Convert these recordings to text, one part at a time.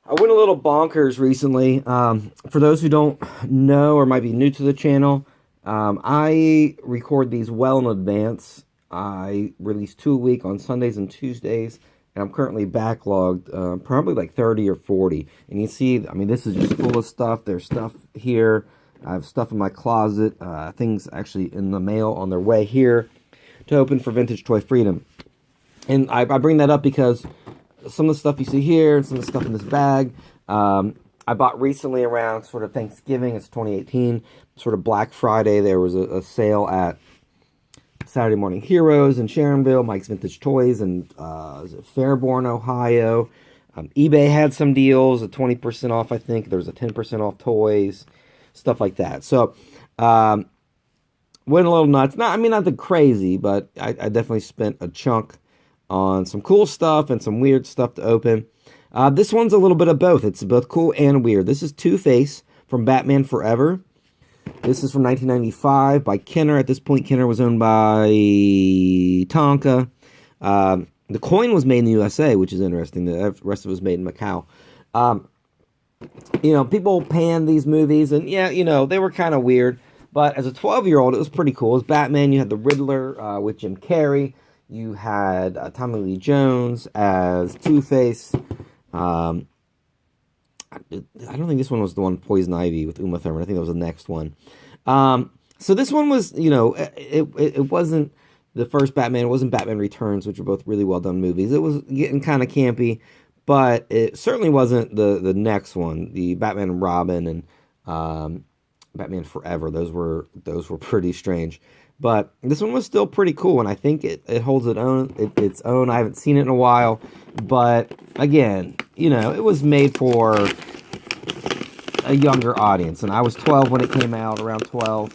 I went a little bonkers recently. For those who don't know or might be new to the channel, I record these well in advance. I release 2 a week on Sundays and Tuesdays, and I'm currently backlogged, probably like 30 or 40. And you see, I mean, this is just full of stuff. There's stuff here. I have stuff in my closet. Things actually in the mail on their way here to open for Vintage Toy Freedom. And I bring that up because some of the stuff you see here and some of the stuff in this bag, I bought recently around sort of Thanksgiving. It's 2018, sort of Black Friday. There was a sale at Saturday Morning Heroes in Sharonville, Mike's Vintage Toys in Fairborn, Ohio. eBay had some deals, a 20% off, I think. There was a 10% off toys, stuff like that. So, went a little nuts. Not the crazy, but I definitely spent a chunk on some cool stuff and some weird stuff to open. This one's a little bit of both. It's both cool and weird. This is Two-Face from Batman Forever. This is from 1995 by Kenner. At this point, Kenner was owned by Tonka. The coin was made in the USA, which is interesting. The rest of it was made in Macau. People pan these movies, and yeah, they were kind of weird. But as a 12-year-old, it was pretty cool. As Batman, you had the Riddler with Jim Carrey. You had Tommy Lee Jones as Two-Face. I don't think this one was the one, Poison Ivy, with Uma Thurman. I think that was the next one. So this one was, it wasn't the first Batman. It wasn't Batman Returns, which are both really well-done movies. It was getting kind of campy, but it certainly wasn't the next one, the Batman and Robin and Batman Forever. Those were pretty strange. But this one was still pretty cool, and I think it holds its own. I haven't seen it in a while, but again, it was made for a younger audience, and I was 12 when it came out, around 12,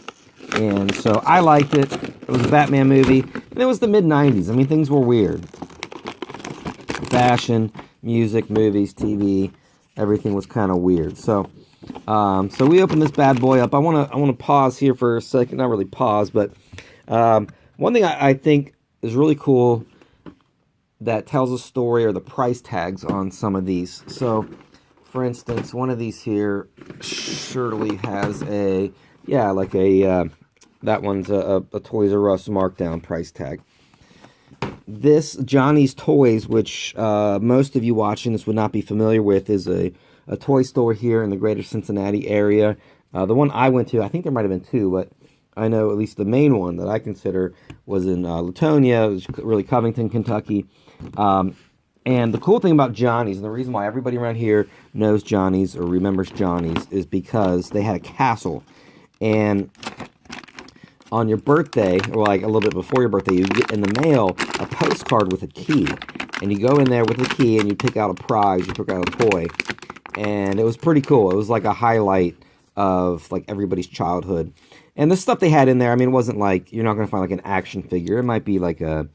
and so I liked it. It was a Batman movie, and it was the mid-90s. I mean, things were weird. Fashion, music, movies, TV, everything was kind of weird. So we opened this bad boy up. I want to pause here for a second. Not really pause, but one thing I think is really cool that tells a story are the price tags on some of these. So, for instance, one of these here surely has that one's a Toys R Us markdown price tag. This Johnny's Toys, which most of you watching this would not be familiar with, is a toy store here in the greater Cincinnati area. The one I went to, I think there might have been two, but I know at least the main one that I consider was in Latonia. It was really Covington, Kentucky. And the cool thing about Johnny's, and the reason why everybody around here knows Johnny's or remembers Johnny's, is because they had a castle. And on your birthday, or like a little bit before your birthday, you get in the mail a postcard with a key. And you go in there with the key and you pick out a prize, you pick out a toy. And it was pretty cool. It was like a highlight of like everybody's childhood. And the stuff they had in there, I mean, it wasn't like, you're not going to find like an action figure. It might be like a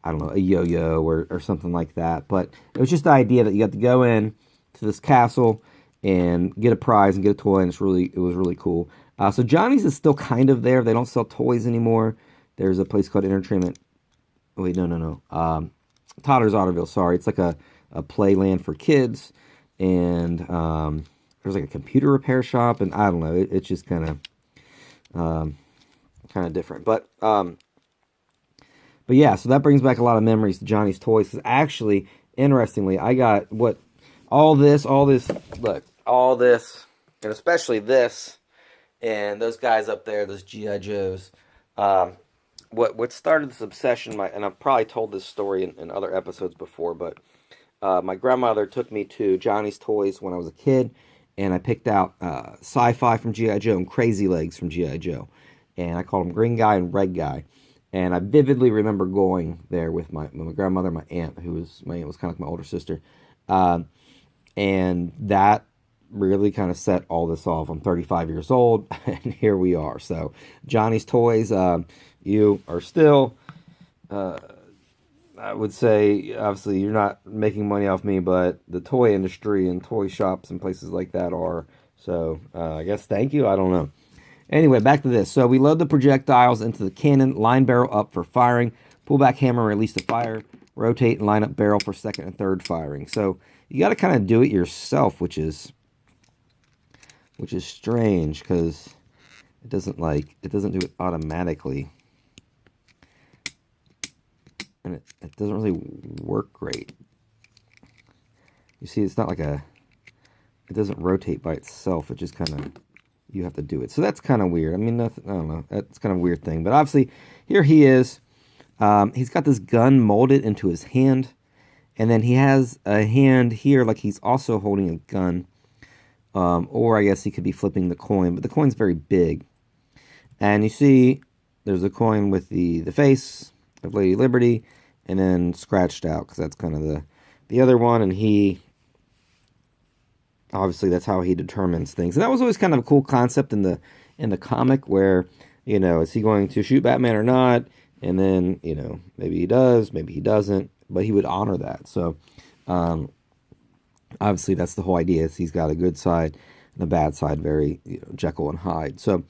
yo-yo or something like that. But it was just the idea that you got to go in to this castle and get a prize and get a toy, and it was really cool. So Johnny's is still kind of there. They don't sell toys anymore. There's a place called Entertainment. Oh, wait, no. Totter's Otterville, sorry. It's like a playland for kids. And there's like a computer repair shop, and I don't know. It's just kind of different. But yeah, so that brings back a lot of memories to Johnny's Toys. Actually, interestingly, I got all this, and especially this, and those guys up there, those G.I. Joes. What started this obsession, and I've probably told this story in other episodes before, but my grandmother took me to Johnny's Toys when I was a kid, and I picked out Sci-Fi from G.I. Joe and Crazy Legs from G.I. Joe. And I called them Green Guy and Red Guy. And I vividly remember going there with my grandmother, my aunt, my aunt was kind of like my older sister. And that really kind of set all this off. I'm 35 years old, and here we are. So, Johnny's Toys, you are still... I would say, obviously, you're not making money off me, but the toy industry and toy shops and places like that are. So, I guess thank you. I don't know. Anyway, back to this. So, we load the projectiles into the cannon, line barrel up for firing, pull back hammer, release the fire. rotate and line up barrel for second and third firing. So you got to kind of do it yourself, which is strange because it doesn't do it automatically, and it doesn't really work great. You see, it's not like it doesn't rotate by itself. It just kind of, you have to do it. So that's kind of weird. I mean, I don't know. That's kind of a weird thing. But obviously, here he is. He's got this gun molded into his hand. And then he has a hand here like he's also holding a gun. Or I guess he could be flipping the coin. But the coin's very big. And you see, there's a coin with the face of Lady Liberty. And then scratched out, because that's kind of the other one. And he... obviously, that's how he determines things. And that was always kind of a cool concept in the comic where, you know, is he going to shoot Batman or not? And then, you know, maybe he does, maybe he doesn't. But he would honor that. So, obviously, that's the whole idea. Is he's got a good side and a bad side, very, you know, Jekyll and Hyde. So,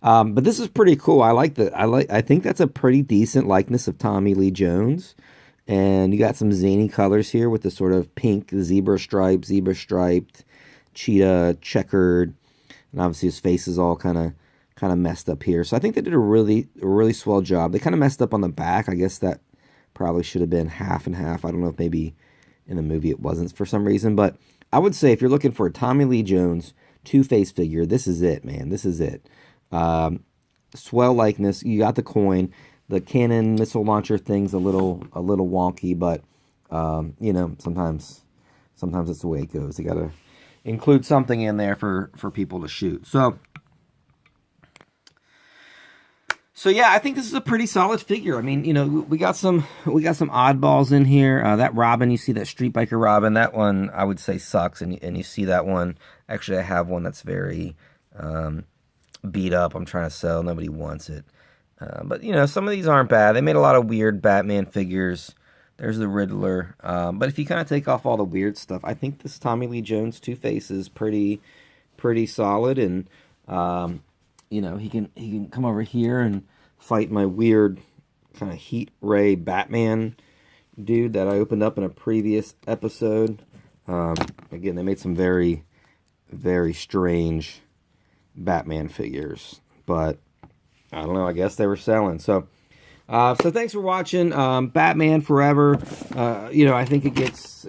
but this is pretty cool. I think that's a pretty decent likeness of Tommy Lee Jones. And you got some zany colors here with the sort of pink zebra striped, cheetah, checkered, and obviously his face is all kind of messed up here. So I think they did a really swell job. They kind of messed up on the back. I guess that probably should have been half and half. I don't know if maybe in the movie it wasn't for some reason, but I would say if you're looking for a Tommy Lee Jones Two-Face figure, this is it, man. This is it. Swell likeness. You got the coin. The cannon missile launcher thing's a little wonky, but you know, sometimes it's the way it goes. You gotta include something in there for people to shoot. So yeah, I think this is a pretty solid figure. I mean, you know, we got some oddballs in here. That Robin, you see that Street Biker Robin, that one I would say sucks, and you see that one. Actually, I have one that's very beat up. I'm trying to sell. Nobody wants it. But, you know, some of these aren't bad. They made a lot of weird Batman figures. There's the Riddler. But if you kind of take off all the weird stuff, I think this Tommy Lee Jones Two-Face is pretty solid. And, you know, he can come over here and fight my weird kind of heat ray Batman dude that I opened up in a previous episode. Again, they made some very, very strange Batman figures. But... I don't know. I guess they were selling. So thanks for watching. Batman Forever. You know, I think it gets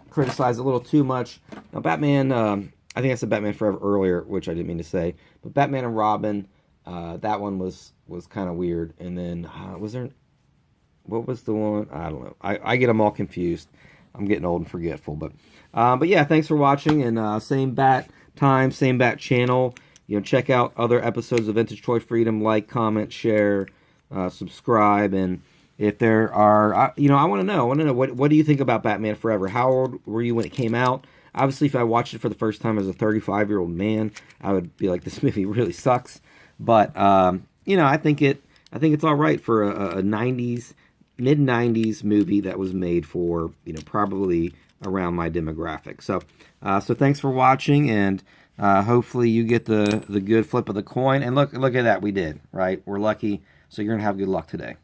criticized a little too much. Now, Batman. I think I said Batman Forever earlier, which I didn't mean to say. But Batman and Robin. That one was kind of weird. And then was there? What was the one? I don't know. I get them all confused. I'm getting old and forgetful. But yeah. Thanks for watching. And same bat time, same bat channel. You know, check out other episodes of Vintage Toy Freedom. Like, comment, share, subscribe, and if there are, you know, I want to know. What do you think about Batman Forever? How old were you when it came out? Obviously, if I watched it for the first time as a 35-year-old man, I would be like, this movie really sucks. But you know, I think it's all right for a '90s, mid-'90s movie that was made for, you know, probably around my demographic. So thanks for watching, and hopefully you get the good flip of the coin. And look at that, we did, right? We're lucky, so you're gonna have good luck today.